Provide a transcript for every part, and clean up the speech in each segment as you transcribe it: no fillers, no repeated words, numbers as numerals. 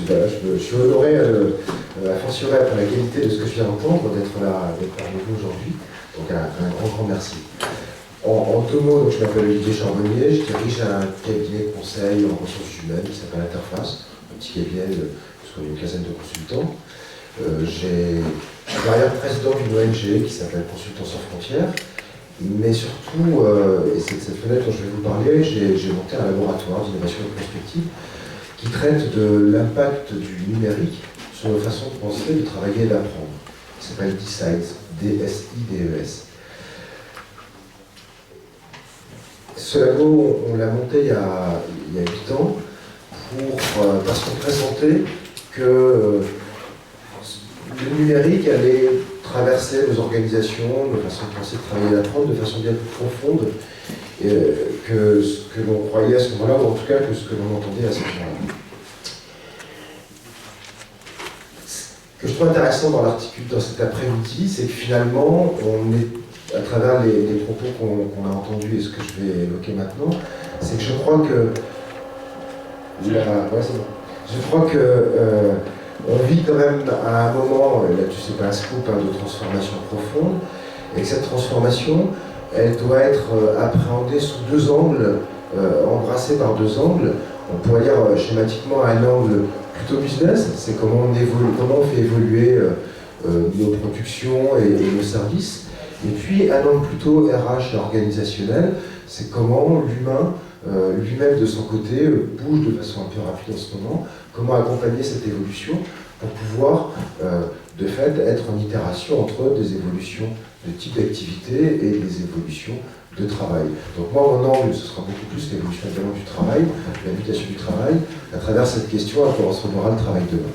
je suis honoré, a fortiori après la qualité de ce que je viens d'entendre, d'être parmi vous aujourd'hui. Donc un grand merci. En deux mots, donc, je m'appelle Olivier Charbonnier, je dirige un cabinet de conseil en ressources humaines qui s'appelle Interface, un petit cabinet d'une quinzaine de consultants. Je suis par ailleurs président d'une ONG qui s'appelle Consultants sans frontières, mais surtout, et c'est de cette fenêtre dont je vais vous parler, j'ai monté un laboratoire d'innovation et de prospective qui traite de l'impact du numérique sur nos façons de penser, de travailler et d'apprendre. Il s'appelle DSIDES, D-S-I-D-E-S. Ce labo, on l'a monté il y a 8 ans parce qu'on pressentait que le numérique allait traverser nos organisations, nos façons de penser, de travailler et d'apprendre de façon bien plus profonde que ce que l'on croyait à ce moment-là, ou en tout cas que ce que l'on entendait à ce moment-là. Ce que je trouve intéressant dans l'article dans cet après-midi, c'est que finalement, on est à travers les propos qu'on a entendus et ce que je vais évoquer maintenant, c'est que je crois que on vit quand même à un moment, là-dessus c'est pas un scoop, de transformation profonde, et que cette transformation, elle doit être appréhendée sous deux angles, embrassée par deux angles. On pourrait dire schématiquement un angle plutôt business, c'est comment on fait évoluer nos productions et nos services. Et puis un angle plutôt RH et organisationnel, c'est comment l'humain, lui-même de son côté, bouge de façon un peu rapide en ce moment, comment accompagner cette évolution pour pouvoir, de fait, être en itération entre des évolutions de type d'activité et des évolutions de travail. Donc moi, mon angle, ce sera beaucoup plus l'évolution également du travail, la mutation du travail, à travers cette question à quoi ressemblerà le travail demain.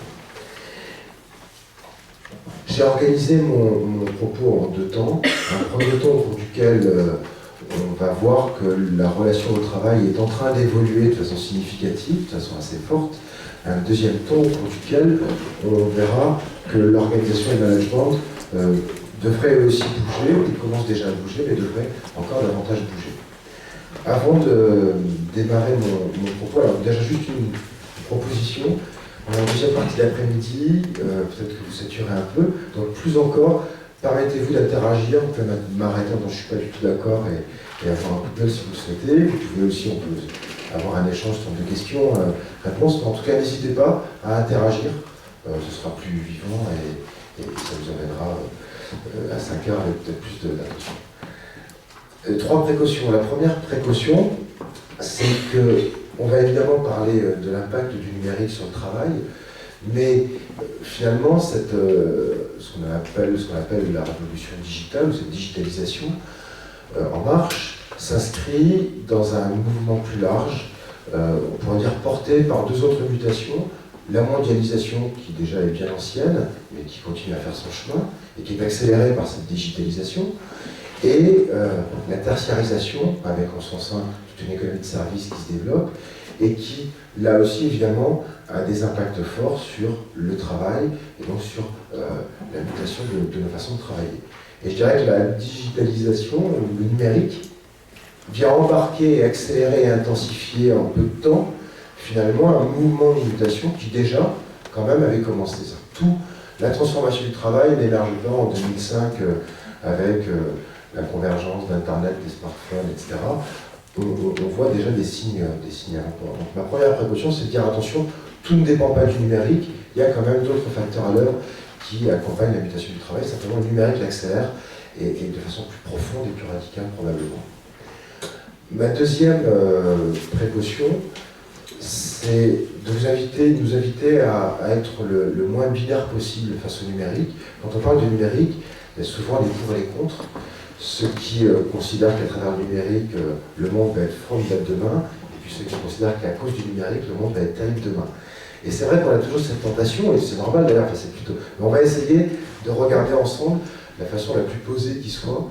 J'ai organisé mon propos en deux temps. Un premier temps au cours duquel on va voir que la relation au travail est en train d'évoluer de façon significative, de façon assez forte. Un deuxième temps au cours duquel on verra que l'organisation et le management devraient aussi bouger, ils commencent déjà à bouger, mais devraient encore davantage bouger. Avant de démarrer mon propos, alors déjà juste une proposition. En deuxième partie d'après-midi, peut-être que vous saturez un peu, donc plus encore, permettez-vous d'interagir, vous pouvez m'arrêter quand je ne suis pas du tout d'accord et avoir un coup de gueule si vous le souhaitez. Vous pouvez aussi, on peut avoir un échange sur des questions, réponses, mais en tout cas n'hésitez pas à interagir, ce sera plus vivant et ça vous amènera à 5 heures avec peut-être plus d'attention. Trois précautions. La première précaution, c'est que on va évidemment parler de l'impact du numérique sur le travail, mais finalement, ce qu'on appelle la révolution digitale, ou cette digitalisation en marche, s'inscrit dans un mouvement plus large, on pourrait dire porté par deux autres mutations, la mondialisation qui déjà est bien ancienne, mais qui continue à faire son chemin, et qui est accélérée par cette digitalisation, et la tertiarisation, avec en son sein toute une économie de services qui se développe, et qui, là aussi, évidemment, a des impacts forts sur le travail, et donc sur la mutation de nos façons de travailler. Et je dirais que la digitalisation, le numérique, vient embarquer, accélérer et intensifier en peu de temps, finalement, un mouvement de mutation qui déjà, quand même, avait commencé. La transformation du travail n'émerge pas en 2005 avec la convergence d'Internet, des smartphones, etc. On voit déjà des signes importants. Donc ma première précaution, c'est de dire attention, tout ne dépend pas du numérique, il y a quand même d'autres facteurs à l'œuvre qui accompagnent la mutation du travail. Simplement, le numérique l'accélère et de façon plus profonde et plus radicale probablement. Ma deuxième précaution, c'est de nous inviter à être le moins binaire possible face au numérique. Quand on parle du numérique, il y a souvent les pour et les contre. Ceux qui considèrent qu'à travers le numérique, le monde va être formidable demain, et puis ceux qui considèrent qu'à cause du numérique, le monde va être terrible demain. Et c'est vrai qu'on a toujours cette tentation, et c'est normal d'ailleurs, mais on va essayer de regarder ensemble la façon la plus posée qui soit,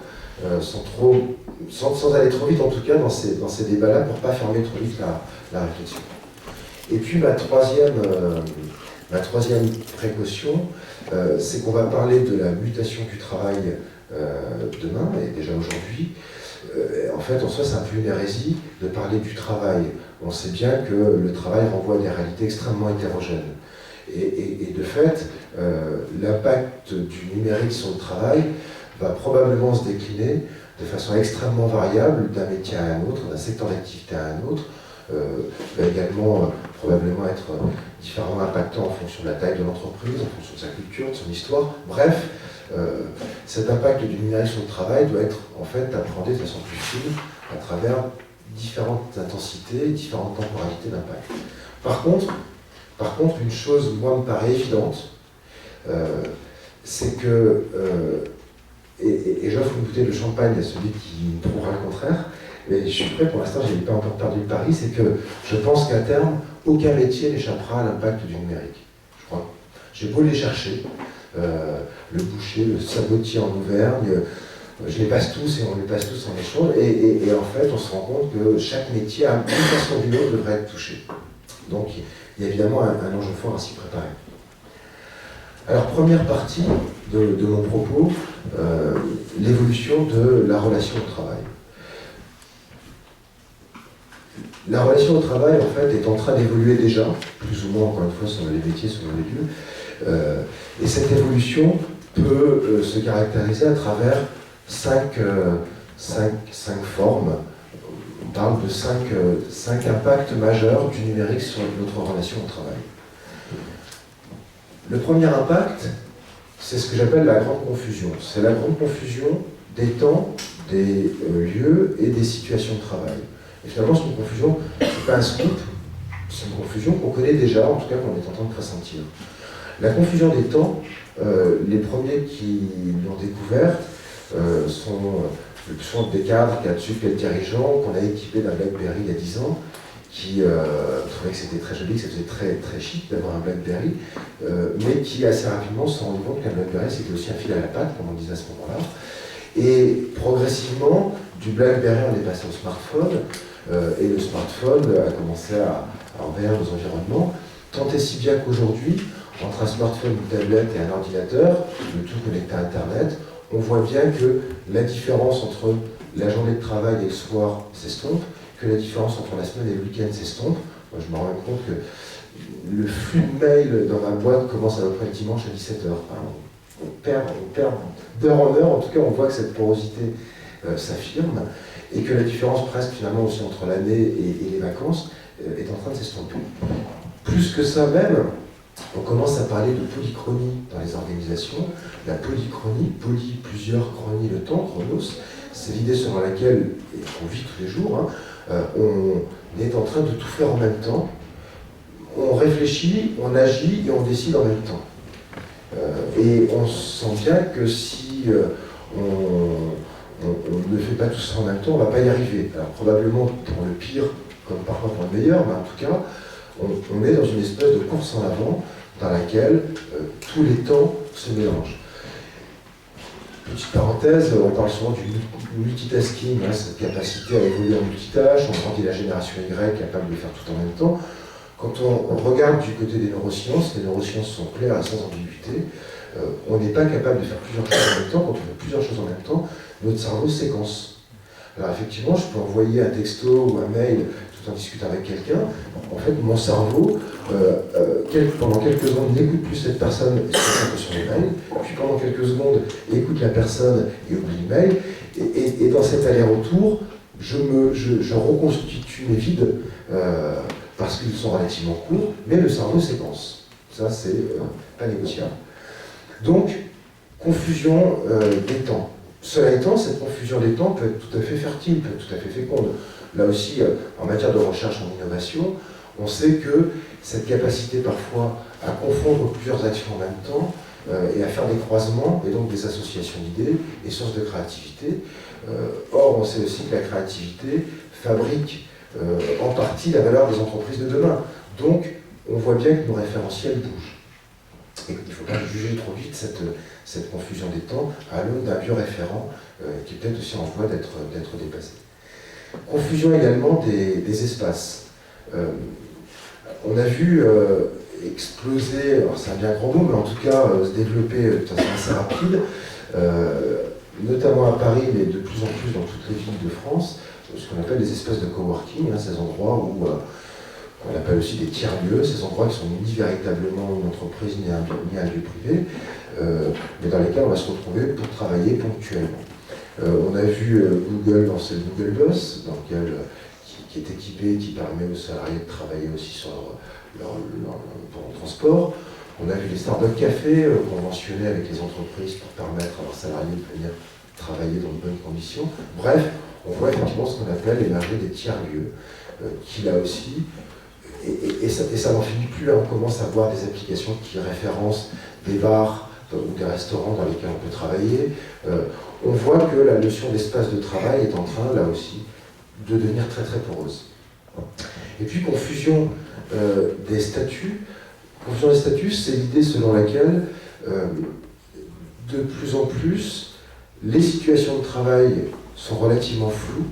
sans aller trop vite en tout cas dans ces débats-là, pour ne pas fermer trop vite la réflexion. Et puis ma troisième précaution, c'est qu'on va parler de la mutation du travail demain, et déjà aujourd'hui. En fait, en soi, c'est un peu une hérésie de parler du travail on sait bien que le travail renvoie à des réalités extrêmement hétérogènes. Et de fait, l'impact du numérique sur le travail va probablement se décliner de façon extrêmement variable d'un métier à un autre, d'un secteur d'activité à un autre, va également probablement être différemment impactant en fonction de la taille de l'entreprise, en fonction de sa culture, de son histoire. Bref, cet impact du numérique sur le travail doit être en fait appréhendé de façon plus fine à travers différentes intensités, différentes temporalités d'impact. Par contre, une chose, moi, me paraît évidente, c'est que, et j'offre une bouteille de champagne à celui qui me prouvera le contraire, mais je suis prêt, pour l'instant, je n'ai pas encore perdu le pari, c'est que je pense qu'à terme, aucun métier n'échappera à l'impact du numérique. Je crois. J'ai beau les chercher, le boucher, le sabotier en Auvergne, je les passe tous et on les passe tous en échange, et en fait, on se rend compte que chaque métier, à une façon ou d'une autre, devrait être touché. Donc, il y a évidemment un enjeu fort à s'y préparer. Alors, première partie de mon propos, l'évolution de la relation au travail. La relation au travail, en fait, est en train d'évoluer déjà, plus ou moins, encore une fois, selon les métiers, selon les lieux. Et cette évolution peut se caractériser à travers cinq formes. On parle de cinq impacts majeurs du numérique sur notre relation au travail. Le premier impact, c'est ce que j'appelle la grande confusion. C'est la grande confusion des temps, des lieux et des situations de travail. Et finalement, c'est une confusion, c'est pas un scoop, c'est une confusion qu'on connaît déjà, en tout cas qu'on est en train de pressentir. La confusion des temps, les premiers qui l'ont découverte sont le plus souvent des cadres, cadres sup, cadres dirigeants, qu'on a équipés d'un BlackBerry il y a 10 ans, qui trouvaient que c'était très joli, que ça faisait très, très chic d'avoir un BlackBerry, mais qui assez rapidement se sont rendus compte qu'un BlackBerry c'était aussi un fil à la patte, comme on disait à ce moment-là. Et progressivement, du BlackBerry on est passé au smartphone, et le smartphone a commencé à envahir nos environnements, tant et si bien qu'aujourd'hui, entre un smartphone, une tablette et un ordinateur, le tout connecté à Internet, on voit bien que la différence entre la journée de travail et le soir s'estompe, que la différence entre la semaine et le week-end s'estompe. Moi, je me rends compte que le flux de mails dans ma boîte commence à peu près le dimanche à 17h. On perd d'heure en heure, en tout cas, on voit que cette porosité s'affirme, et que la différence presque finalement aussi entre l'année et les vacances est en train de s'estomper. Plus que ça même, on commence à parler de polychronie dans les organisations. La polychronie, plusieurs chronies le temps, chronos, c'est l'idée selon laquelle, et qu'on vit tous les jours, on est en train de tout faire en même temps. On réfléchit, on agit et on décide en même temps. Et on sent bien que si on ne fait pas tout ça en même temps, on ne va pas y arriver. Alors probablement pour le pire, comme parfois pour le meilleur, mais en tout cas, on est dans une espèce de course en avant dans laquelle tous les temps se mélangent. Petite parenthèse, on parle souvent du multitasking, cette capacité à évoluer en multitâche, on grandit la génération Y capable de faire tout en même temps. Quand on regarde du côté des neurosciences, les neurosciences sont claires et sans ambiguïté, on n'est pas capable de faire plusieurs choses en même temps. Quand on fait plusieurs choses en même temps, notre cerveau séquence. Alors effectivement, je peux envoyer un texto ou un mail tout en discutant avec quelqu'un. En fait, mon cerveau, pendant quelques secondes, n'écoute plus cette personne et se concentre sur les mails. Puis pendant quelques secondes, écoute la personne et oublie le mail. Et dans cet aller-retour, je reconstitue mes vides parce qu'ils sont relativement courts, mais le cerveau séquence. Ça, c'est pas négociable. Donc, confusion des temps. Cela étant, cette confusion des temps peut être tout à fait fertile, peut être tout à fait féconde. Là aussi, en matière de recherche en innovation, on sait que cette capacité parfois à confondre plusieurs actions en même temps et à faire des croisements et donc des associations d'idées est source de créativité. Or, on sait aussi que la créativité fabrique en partie la valeur des entreprises de demain. Donc, on voit bien que nos référentiels bougent. Et il ne faut pas juger trop vite cette confusion des temps à l'aune d'un vieux référent qui est peut-être aussi en voie d'être dépassé. Confusion également des espaces. On a vu exploser, alors c'est un bien grand mot, mais en tout cas se développer de façon assez rapide, notamment à Paris, mais de plus en plus dans toutes les villes de France, ce qu'on appelle des espaces de coworking, hein, ces endroits où on appelle aussi des tiers-lieux, ces endroits qui sont ni véritablement une entreprise ni un lieu privé, mais dans lesquels on va se retrouver pour travailler ponctuellement. On a vu Google lancer le Google Bus, qui est équipé, qui permet aux salariés de travailler aussi sur pour le transport. On a vu les Starbucks Café conventionnés avec les entreprises pour permettre à leurs salariés de venir travailler dans de bonnes conditions. Bref, on voit effectivement ce qu'on appelle émerger des tiers-lieux, qui là aussi, et ça n'en finit plus, là, on commence à voir des applications qui référencent des bars ou des restaurants dans lesquels on peut travailler. On voit que la notion d'espace de travail est en train, là aussi, de devenir très très poreuse. Et puis, confusion des statuts. Confusion des statuts, c'est l'idée selon laquelle, de plus en plus, les situations de travail sont relativement floues.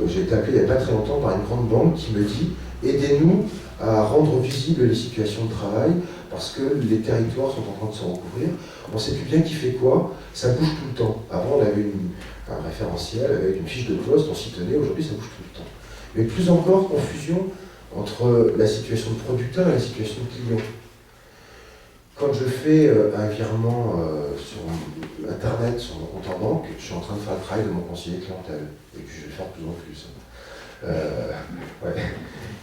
J'ai été appelé il n'y a pas très longtemps par une grande banque qui me dit « Aidez-nous à rendre visibles les situations de travail parce que les territoires sont en train de se recouvrir. On ne sait plus bien qui fait quoi, ça bouge tout le temps. Avant, on avait un référentiel avec une fiche de poste, on s'y tenait, aujourd'hui ça bouge tout le temps. Mais plus encore, confusion entre la situation de producteur et la situation de client. Quand je fais un virement sur Internet, sur mon compte en banque, je suis en train de faire le travail de mon conseiller clientèle. Et puis je vais le faire de plus en plus. Ouais.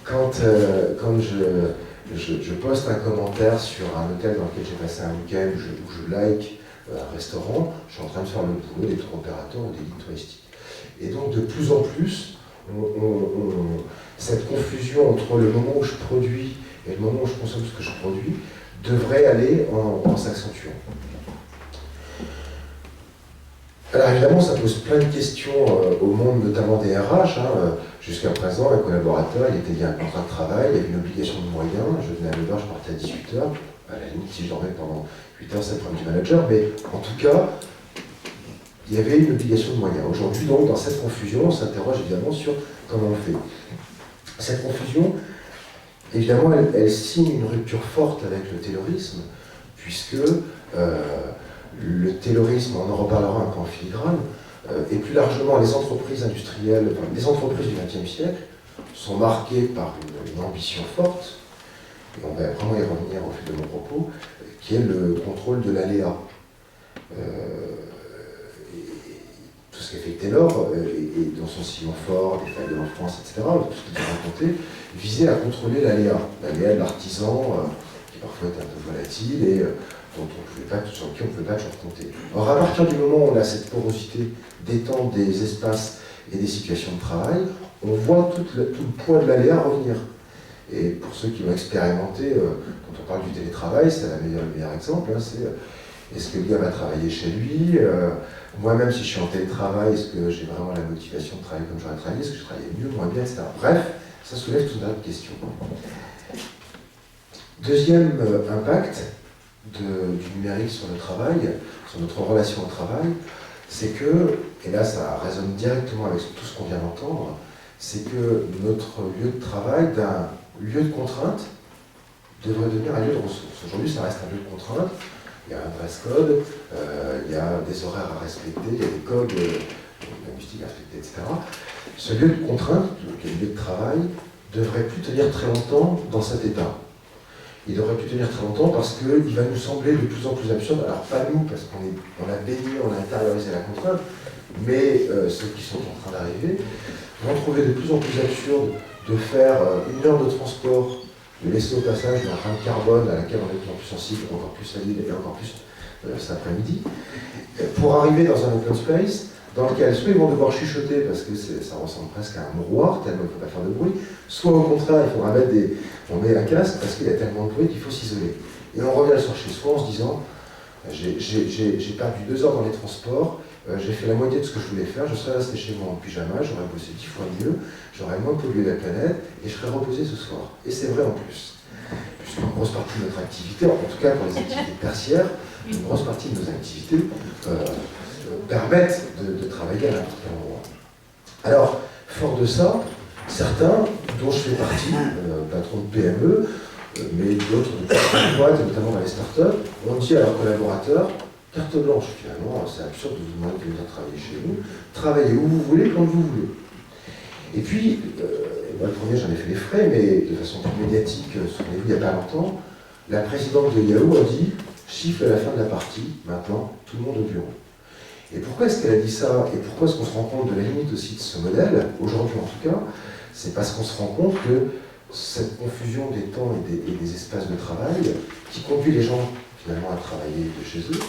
Quand je poste un commentaire sur un hôtel dans lequel j'ai passé un week-end, où je like un restaurant, je suis en train de faire le boulot des tour opérateurs ou des guides touristiques. Et donc de plus en plus, cette confusion entre le moment où je produis et le moment où je consomme ce que je produis devrait aller en s'accentuant. Alors évidemment, ça pose plein de questions au monde, notamment des RH. Jusqu'à présent, un collaborateur, il était lié à un contrat de travail, il y avait une obligation de moyens. Je venais à 9h, je partais à 18h. À la limite, si je dormais pendant 8h, c'est le problème du manager. Mais en tout cas, il y avait une obligation de moyens. Aujourd'hui, donc, dans cette confusion, on s'interroge évidemment sur comment on fait. Cette confusion, évidemment, elle signe une rupture forte avec le taylorisme, puisque le taylorisme, on en reparlera un peu en filigrane, et plus largement les entreprises industrielles, enfin, les entreprises du XXe siècle sont marquées par une ambition forte, et on va vraiment y revenir au fil de mon propos, qui est le contrôle de l'aléa. Tout ce qu'a fait Taylor, et dans son sillon fort, des failles de la France, etc., tout ce qu'il a raconté, visait à contrôler l'aléa de l'artisan, qui parfois est un peu volatile, et sur qui on ne pouvait pas toujours compter. Or, à partir du moment où on a cette porosité d'étendre des espaces et des situations de travail, on voit tout le poids de l'aléa revenir. Et pour ceux qui ont expérimenté, quand on parle du télétravail, c'est le meilleur exemple, c'est est-ce que le gars va travailler chez lui, moi-même, si je suis en télétravail, est-ce que j'ai vraiment la motivation de travailler comme j'aurais travaillé, est-ce que je travaille mieux, moins bien, etc. Bref, ça soulève tout un tas de questions. Deuxième impact du numérique sur le travail, sur notre relation au travail, c'est que, et là ça résonne directement avec tout ce qu'on vient d'entendre, c'est que notre lieu de travail, d'un lieu de contrainte, devrait devenir un lieu de ressources. Aujourd'hui, ça reste un lieu de contrainte. Il y a un dress code, il y a des horaires à respecter, il y a des codes linguistiques à respecter, etc. Ce lieu de contrainte, qui est le lieu de travail, devrait plus tenir très longtemps dans cet état. Il devrait plus tenir très longtemps parce qu'il va nous sembler de plus en plus absurde, alors pas nous, parce qu'on a baigné, on a intériorisé la contrainte, mais ceux qui sont en train d'arriver vont trouver de plus en plus absurde de faire 1 heure de transport, de laisser au passage une empreinte carbone à laquelle on est de plus en plus sensible, encore plus à l'île et encore plus cet après-midi, pour arriver dans un open space dans lequel soit ils vont devoir chuchoter parce que ça ressemble presque à un mouroir, tellement il ne faut pas faire de bruit, soit au contraire, il faudra on met un casque parce qu'il y a tellement de bruit qu'il faut s'isoler. Et on revient le soir chez soi en se disant, j'ai perdu 2 heures dans les transports, j'ai fait la moitié de ce que je voulais faire, je serais resté chez moi en pyjama, j'aurais bossé 10 fois mieux, j'aurais moins pollué la planète et je serais reposé ce soir. Et c'est vrai en plus, puisqu'une grosse partie de notre activité, en tout cas pour les activités tertiaires, une grosse partie de nos activités permettent de travailler à n'importe quel endroit. Alors, fort de ça, certains, dont je fais partie, patron de PME, mais d'autres de petites boîtes, notamment dans les startups, ont dit à leurs collaborateurs, carte blanche, finalement, c'est absurde de vous demander de venir travailler chez nous, travaillez où vous voulez, quand vous voulez. Et puis, moi le premier j'en ai fait les frais, mais de façon plus médiatique, souvenez-vous, il n'y a pas longtemps, la présidente de Yahoo a dit « chiffre à la fin de la partie, maintenant, tout le monde au bureau ». Et pourquoi est-ce qu'elle a dit ça? Et pourquoi est-ce qu'on se rend compte de la limite aussi de ce modèle, aujourd'hui en tout cas? C'est parce qu'on se rend compte que cette confusion des temps et des espaces de travail, qui conduit les gens finalement à travailler de chez eux,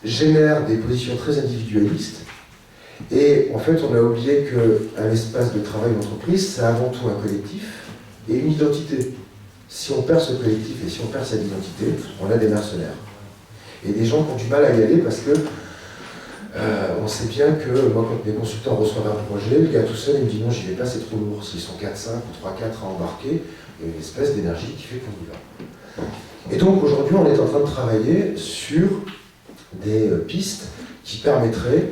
génère des positions très individualistes. Et en fait, on a oublié qu'un espace de travail d'entreprise, c'est avant tout un collectif et une identité. Si on perd ce collectif et si on perd cette identité, on a des mercenaires. Et des gens qui ont du mal à y aller parce que on sait bien que moi, quand mes consultants reçoivent un projet, le gars tout seul, il me dit non, j'y vais pas, c'est trop lourd. S'ils sont 4-5 ou 3-4 à embarquer, il y a une espèce d'énergie qui fait qu'on y va. Et donc aujourd'hui, on est en train de travailler sur des pistes qui permettraient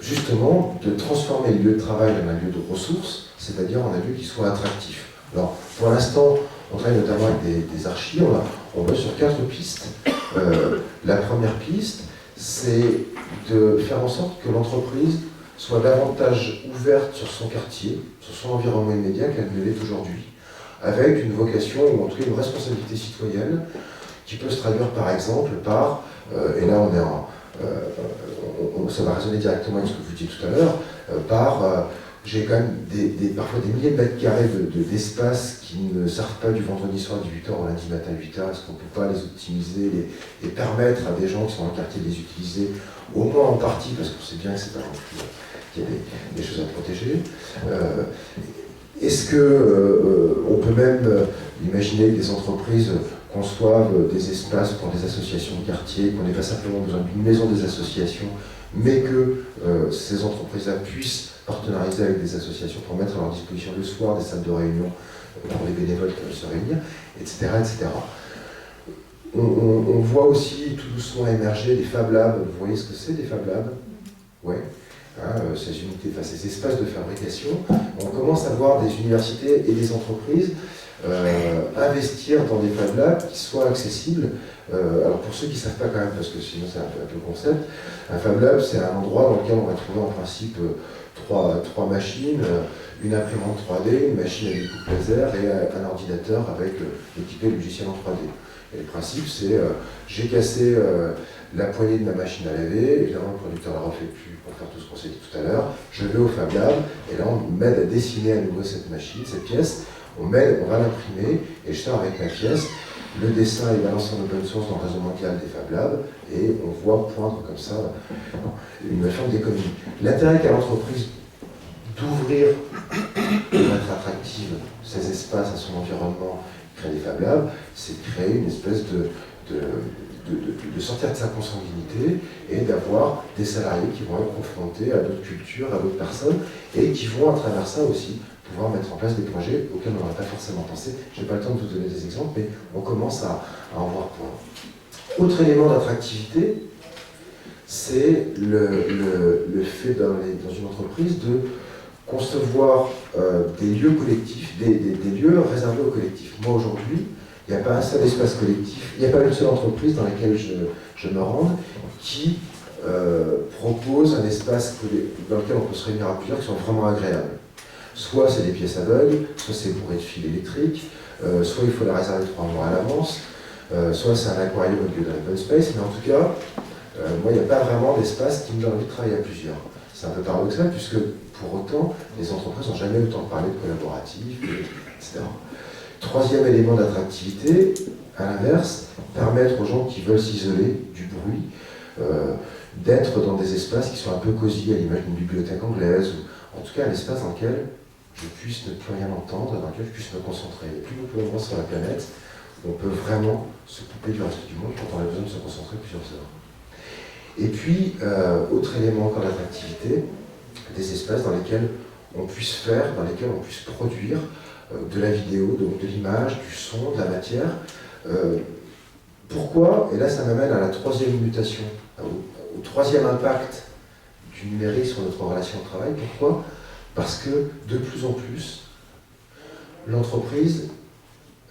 justement de transformer le lieu de travail en un lieu de ressources, c'est-à-dire en un lieu qui soit attractif. Alors, pour l'instant, on travaille notamment avec des archives, on va sur 4 pistes. La première piste, c'est de faire en sorte que l'entreprise soit davantage ouverte sur son quartier, sur son environnement immédiat qu'elle ne l'est aujourd'hui, avec une vocation ou en tout cas une responsabilité citoyenne qui peut se traduire par exemple par, et là on est ça va résonner directement avec ce que vous disiez tout à l'heure, j'ai quand même parfois des milliers de mètres carrés d'espace qui ne servent pas du vendredi soir à 18h au lundi matin à 8h. Est-ce qu'on ne peut pas les optimiser et permettre à des gens qui sont dans le quartier de les utiliser, au moins en partie, parce qu'on sait bien que c'est pas non plus qu'il y a des choses à protéger. Est-ce qu'on peut même imaginer que des entreprises conçoivent des espaces pour des associations de quartier, qu'on n'ait pas simplement besoin d'une maison des associations, mais que ces entreprises-là puissent partenariser avec des associations pour mettre à leur disposition le soir des salles de réunion pour les bénévoles qui veulent se réunir, etc. etc. On voit aussi tout doucement émerger des Fab Labs. Vous voyez ce que c'est des Fab Labs? Ouais. Ces unités, enfin, ces espaces de fabrication. On commence à voir des universités et des entreprises investir dans des Fab Labs qui soient accessibles. Alors pour ceux qui ne savent pas quand même, parce que sinon c'est un peu le concept, un Fab Lab c'est un endroit dans lequel on va trouver en principe trois machines, une imprimante 3D, une machine à découpe laser et un ordinateur avec équipé de logiciel en 3D. Et le principe c'est, j'ai cassé la poignée de ma machine à laver, évidemment le producteur ne la refait plus pour faire tout ce qu'on s'est dit tout à l'heure, je vais au Fab Lab et là on m'aide à dessiner à nouveau cette machine, cette pièce, on va l'imprimer et je sors avec ma pièce. Le dessin est balancé en open source dans le réseau mondial des Fab Labs et on voit poindre comme ça une forme d'économie. L'intérêt qu'a l'entreprise d'ouvrir, de mettre attractive ces espaces à son environnement, créer des Fab Labs, c'est de créer une espèce de sortir de sa consanguinité et d'avoir des salariés qui vont être confrontés à d'autres cultures, à d'autres personnes et qui vont à travers ça aussi pouvoir mettre en place des projets auxquels on n'aurait pas forcément pensé. Je n'ai pas le temps de vous donner des exemples, mais on commence à en voir point. Autre élément d'attractivité, c'est le fait dans une entreprise de concevoir des lieux collectifs, des lieux réservés aux collectifs. Moi aujourd'hui, il n'y a pas un seul espace collectif, il n'y a pas une seule entreprise dans laquelle je me rende qui propose un espace dans lequel on peut se réunir à plusieurs qui sont vraiment agréables. Soit c'est des pièces aveugles, soit c'est bourré de fils électriques, soit il faut la réserver 3 mois à l'avance, soit c'est un aquarium au lieu d'un open space, mais en tout cas, moi il n'y a pas vraiment d'espace qui me donne envie de travailler à plusieurs. C'est un peu paradoxal puisque pour autant, les entreprises n'ont jamais autant parlé de collaboratif, etc. Troisième élément d'attractivité, à l'inverse, permettre aux gens qui veulent s'isoler du bruit, d'être dans des espaces qui sont un peu cosy, à l'image d'une bibliothèque anglaise, ou en tout cas un espace dans lequel je puisse ne plus rien entendre, dans lequel je puisse me concentrer. Et plus nous pouvons voir sur la planète, on peut vraiment se couper du reste du monde quand on a besoin de se concentrer plusieurs heures. Et puis, autre élément encore d'attractivité, des espaces dans lesquels on puisse faire, dans lesquels on puisse produire de la vidéo, donc de l'image, du son, de la matière. Pourquoi? Et là, ça m'amène à la troisième mutation, au troisième impact du numérique sur notre relation au travail. Pourquoi? Parce que de plus en plus, l'entreprise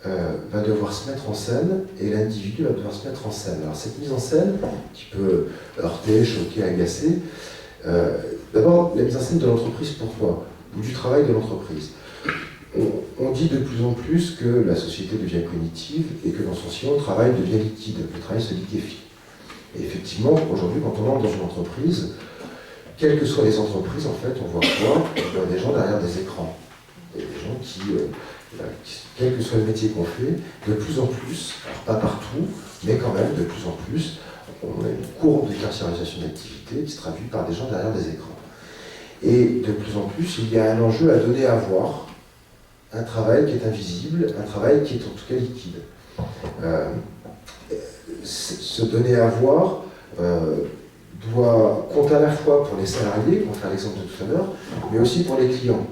va devoir se mettre en scène et l'individu va devoir se mettre en scène. Alors cette mise en scène, qui peut heurter, choquer, agacer, D'abord, la mise en scène de l'entreprise, pourquoi? Ou du travail de l'entreprise. On dit de plus en plus que la société devient cognitive et que dans son sillon, le travail devient liquide, le travail se liquéfie. Et effectivement, aujourd'hui, quand on entre dans une entreprise, quelles que soient les entreprises, en fait, on voit quoi? On voit des gens derrière des écrans. Il y a des gens quel que soit le métier qu'on fait, de plus en plus, alors pas partout, mais quand même de plus en plus, on a une courbe de carcérisation d'activité qui se traduit par des gens derrière des écrans. Et de plus en plus, il y a un enjeu à donner à voir, un travail qui est invisible, un travail qui est en tout cas liquide. Se donner à voir doit compter à la fois pour les salariés, pour faire l'exemple de tout à l'heure, mais aussi pour les clients.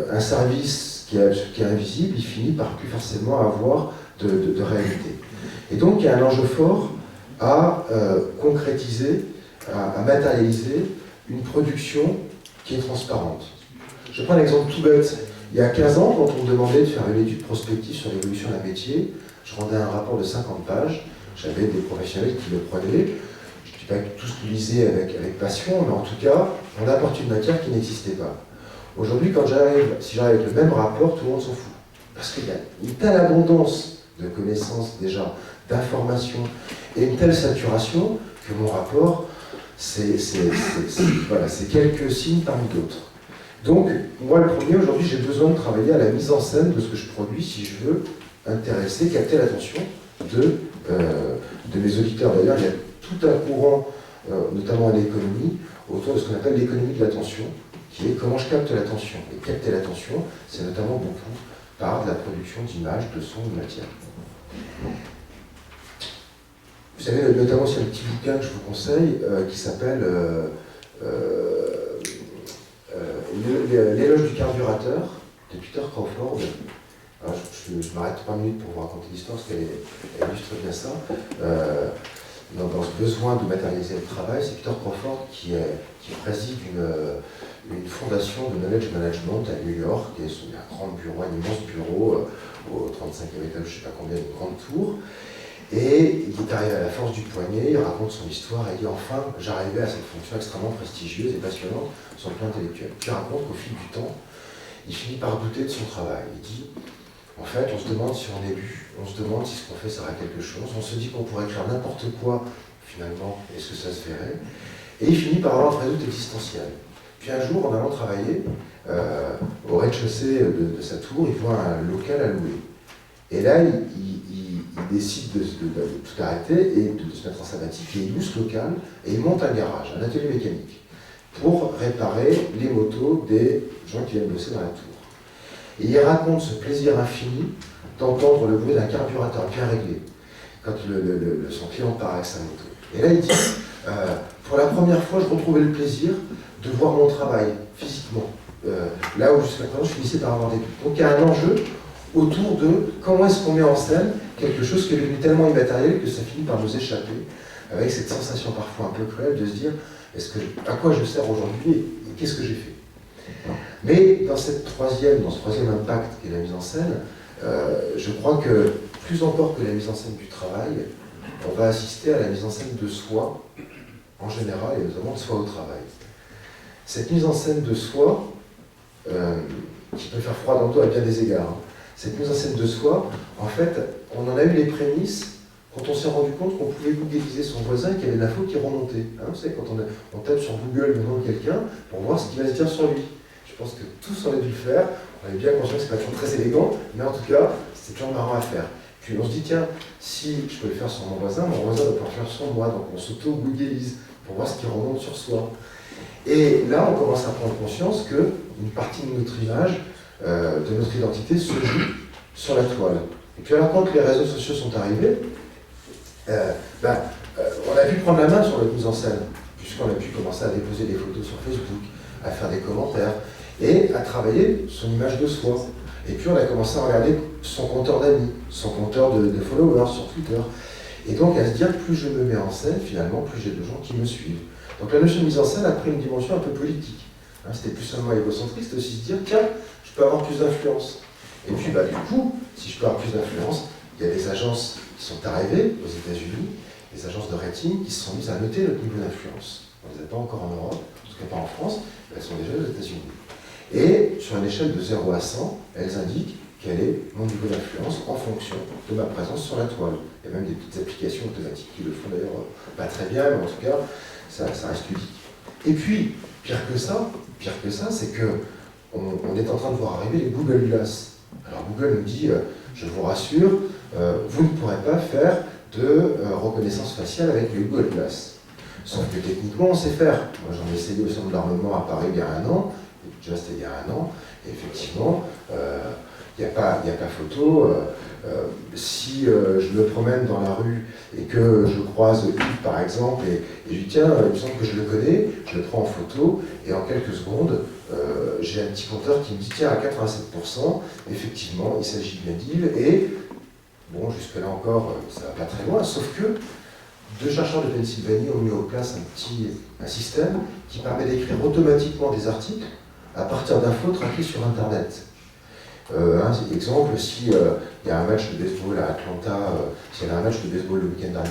Un service qui est invisible, il finit par plus forcément avoir de réalité. Et donc il y a un enjeu fort à concrétiser, à matérialiser une production qui est transparente. Je prends un exemple tout bête. Il y a 15 ans, quand on me demandait de faire une étude prospective sur l'évolution d'un métier, je rendais un rapport de 50 pages, j'avais des professionnels qui le prenaient. Je ne dis pas que tous le lisaient avec passion, mais en tout cas, on apporte une matière qui n'existait pas. Aujourd'hui, si j'arrive avec le même rapport, tout le monde s'en fout. Parce qu'il y a une telle abondance de connaissances déjà, d'informations, et une telle saturation que mon rapport, c'est quelques signes parmi d'autres. Donc, moi le premier, aujourd'hui, j'ai besoin de travailler à la mise en scène de ce que je produis si je veux intéresser, capter l'attention de mes auditeurs. D'ailleurs, il y a tout un courant, notamment à l'économie, autour de ce qu'on appelle l'économie de l'attention, qui est comment je capte l'attention. Et capter l'attention, c'est notamment beaucoup par de la production d'images, de sons, de matière. Vous savez, notamment, c'est un petit bouquin que je vous conseille qui s'appelle L'éloge du carburateur de Peter Crawford. Alors, je m'arrête 3 minutes pour vous raconter l'histoire parce qu'elle illustre bien ça. Dans ce besoin de matérialiser le travail, c'est Peter Crawford qui préside une fondation de knowledge management à New York, qui est un grand bureau, un immense bureau au 35e étage, je ne sais pas combien, une grande tour. Et il est arrivé à la force du poignet, il raconte son histoire et il dit enfin j'arrivais à cette fonction extrêmement prestigieuse et passionnante sur le plan intellectuel. Puis il raconte qu'au fil du temps, il finit par douter de son travail. Il dit en fait on se demande si on est lu, on se demande si ce qu'on fait sert à quelque chose, on se dit qu'on pourrait écrire n'importe quoi, finalement, est-ce que ça se verrait? Et il finit par avoir un vrai doute existentiel. Puis un jour, en allant travailler, au rez-de-chaussée de sa tour, il voit un local à louer. Et là, il décide de tout arrêter et de se mettre en sabbatique, et il loue ce local et il monte un garage, un atelier mécanique, pour réparer les motos des gens qui viennent bosser dans la tour. Et il raconte ce plaisir infini d'entendre le bruit d'un carburateur bien réglé, quand son client part avec sa moto. Et là, il dit, pour la première fois, je retrouvais le plaisir de voir mon travail, physiquement. Là où jusqu'à présent, je finissais par avoir des doutes. Donc il y a un enjeu autour de comment est-ce qu'on met en scène quelque chose qui est devenu tellement immatériel que ça finit par nous échapper, avec cette sensation parfois un peu cruelle de se dire à quoi je sers aujourd'hui et qu'est-ce que j'ai fait. Mais dans ce troisième impact qui est la mise en scène, je crois que plus encore que la mise en scène du travail, on va assister à la mise en scène de soi en général et notamment de soi au travail. Cette mise en scène de soi, qui peut faire froid dans le dos à bien des égards, hein, cette mise en scène de soi, en fait, on en a eu les prémices quand on s'est rendu compte qu'on pouvait googliser son voisin et qu'il y avait de l'info qui remontait. Hein, vous savez, quand on tape sur Google le nom de quelqu'un pour voir ce qu'il va se dire sur lui. Je pense que tous on a dû le faire, on est bien conscient que c'est pas toujours très élégant, mais en tout cas, c'est toujours marrant à faire. Puis on se dit, tiens, si je peux le faire sur mon voisin va pouvoir le faire sur moi, donc on s'auto-googlise pour voir ce qui remonte sur soi. Et là, on commence à prendre conscience qu'une partie de notre image, de notre identité, se joue sur la toile. Et puis alors, quand les réseaux sociaux sont arrivés, on a pu prendre la main sur notre mise en scène, puisqu'on a pu commencer à déposer des photos sur Facebook, à faire des commentaires, et à travailler son image de soi. Et puis on a commencé à regarder son compteur d'amis, son compteur de followers sur Twitter. Et donc à se dire, plus je me mets en scène, finalement, plus j'ai de gens qui me suivent. Donc la notion de mise en scène a pris une dimension un peu politique. Hein, c'était plus seulement égocentrique, c'était aussi se dire, tiens, je peux avoir plus d'influence. Et puis du coup, si je peux avoir plus d'influence, il y a des agences qui sont arrivées aux États-Unis, des agences de rating qui se sont mises à noter notre niveau d'influence. on ne les a pas encore en Europe, en tout cas pas en France, elles sont déjà aux États-Unis. Et sur une échelle de 0 à 100, elles indiquent quel est mon niveau d'influence en fonction de ma présence sur la toile. Il y a même des petites applications automatiques qui le font d'ailleurs pas très bien, mais en tout cas, ça reste ludique. Et puis, pire que ça, c'est que on est en train de voir arriver les Google Glass. Alors Google nous dit, je vous rassure, vous ne pourrez pas faire de reconnaissance faciale avec les Google Glass. Sauf que techniquement, on sait faire. Moi, j'en ai essayé au centre de l'armement à Paris il y a 1 an, déjà c'était il y a 1 an, et effectivement, il n'y a pas photo. Si je me promène dans la rue et que je croise Yves par exemple, et je dis tiens, il me semble que je le connais, je le prends en photo, et en quelques secondes, j'ai un petit compteur qui me dit tiens, à 87%, effectivement, il s'agit bien d'Yves, et bon, jusque-là encore, ça ne va pas très loin, sauf que 2 chercheurs de Pennsylvanie ont mis en place un système qui permet d'écrire automatiquement des articles à partir d'infos traquées sur Internet. Exemple, si il y a un match de baseball à Atlanta, s'il y avait un match de baseball le week-end dernier